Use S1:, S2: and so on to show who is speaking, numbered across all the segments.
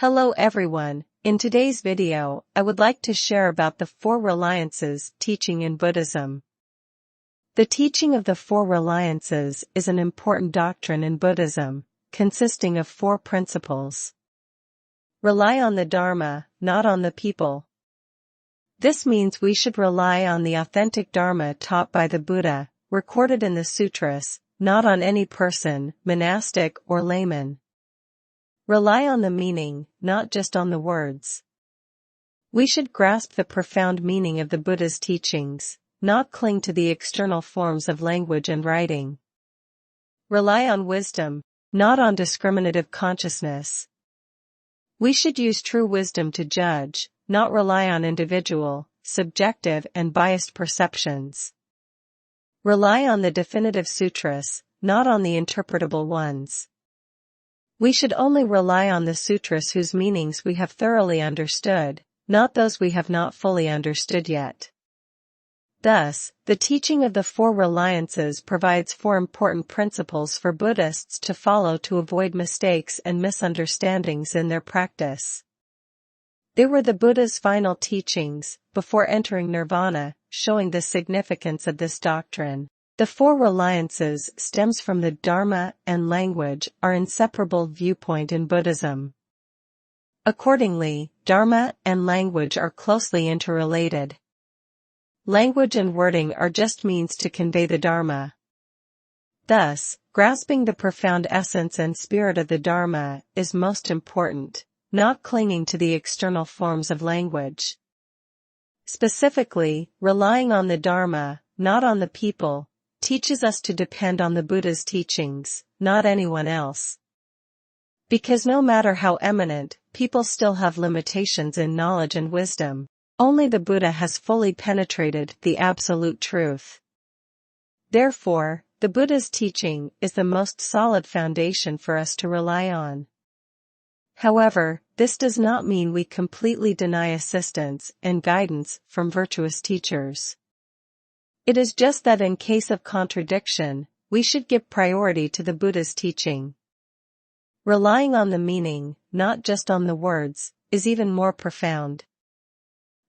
S1: Hello everyone, in today's video, I would like to share about the Four Reliances teaching in Buddhism. The teaching of the Four Reliances is an important doctrine in Buddhism, consisting of four principles. Rely on the Dharma, not on the people. This means we should rely on the authentic Dharma taught by the Buddha, recorded in the sutras, not on any person, monastic or layman. Rely on the meaning, not just on the words. We should grasp the profound meaning of the Buddha's teachings, not cling to the external forms of language and writing. Rely on wisdom, not on discriminative consciousness. We should use true wisdom to judge, not rely on individual, subjective and biased perceptions. Rely on the definitive sutras, not on the interpretable ones. We should only rely on the sutras whose meanings we have thoroughly understood, not those we have not fully understood yet. Thus, the teaching of the Four Reliances provides four important principles for Buddhists to follow to avoid mistakes and misunderstandings in their practice. They were the Buddha's final teachings, before entering nirvana, showing the significance of this doctrine. The Four Reliances stems from the Dharma and language are inseparable viewpoint in Buddhism. Accordingly, Dharma and language are closely interrelated. Language and wording are just means to convey the Dharma. Thus, grasping the profound essence and spirit of the Dharma is most important, not clinging to the external forms of language. Specifically, relying on the Dharma, not on the people, teaches us to depend on the Buddha's teachings, not anyone else. Because no matter how eminent, people still have limitations in knowledge and wisdom. Only the Buddha has fully penetrated the absolute truth. Therefore, the Buddha's teaching is the most solid foundation for us to rely on. However, this does not mean we completely deny assistance and guidance from virtuous teachers. It is just that in case of contradiction, we should give priority to the Buddha's teaching. Relying on the meaning, not just on the words, is even more profound.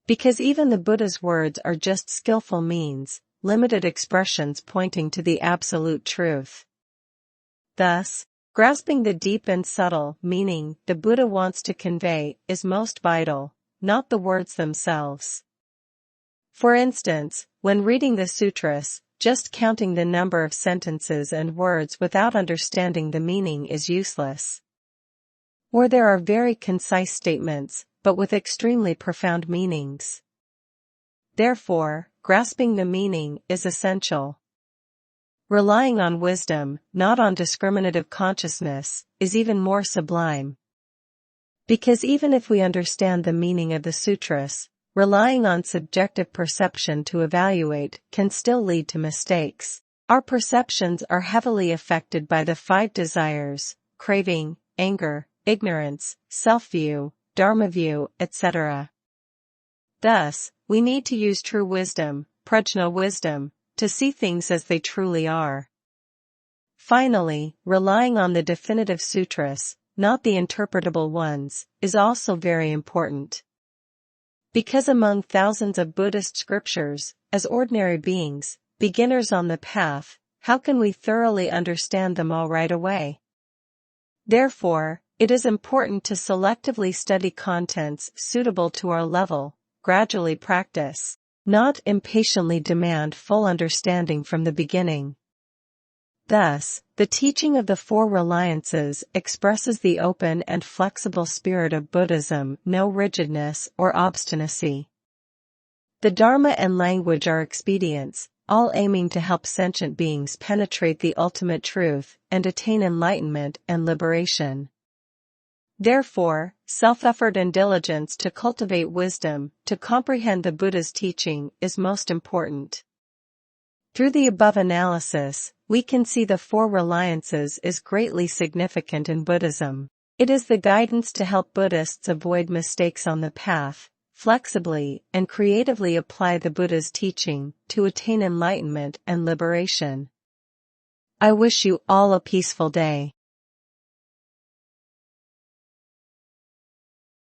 S1: Because even the Buddha's words are just skillful means, limited expressions pointing to the absolute truth. Thus, grasping the deep and subtle meaning the Buddha wants to convey is most vital, not the words themselves. For instance, when reading the sutras, just counting the number of sentences and words without understanding the meaning is useless. Or there are very concise statements, but with extremely profound meanings. Therefore, grasping the meaning is essential. Relying on wisdom, not on discriminative consciousness, is even more sublime. Because even if we understand the meaning of the sutras, relying on subjective perception to evaluate can still lead to mistakes. Our perceptions are heavily affected by the five desires, craving, anger, ignorance, self-view, dharma view, etc. Thus, we need to use true wisdom, prajna wisdom, to see things as they truly are. Finally, relying on the definitive sutras, not the interpretable ones, is also very important. Because among thousands of Buddhist scriptures, as ordinary beings, beginners on the path, how can we thoroughly understand them all right away? Therefore, it is important to selectively study contents suitable to our level, gradually practice, not impatiently demand full understanding from the beginning. Thus, the teaching of the Four Reliances expresses the open and flexible spirit of Buddhism, no rigidness or obstinacy. The Dharma and language are expedients, all aiming to help sentient beings penetrate the ultimate truth and attain enlightenment and liberation. Therefore, self-effort and diligence to cultivate wisdom, to comprehend the Buddha's teaching is most important. Through the above analysis, we can see the Four Reliances is greatly significant in Buddhism. It is the guidance to help Buddhists avoid mistakes on the path, flexibly and creatively apply the Buddha's teaching to attain enlightenment and liberation. I wish you all a peaceful day.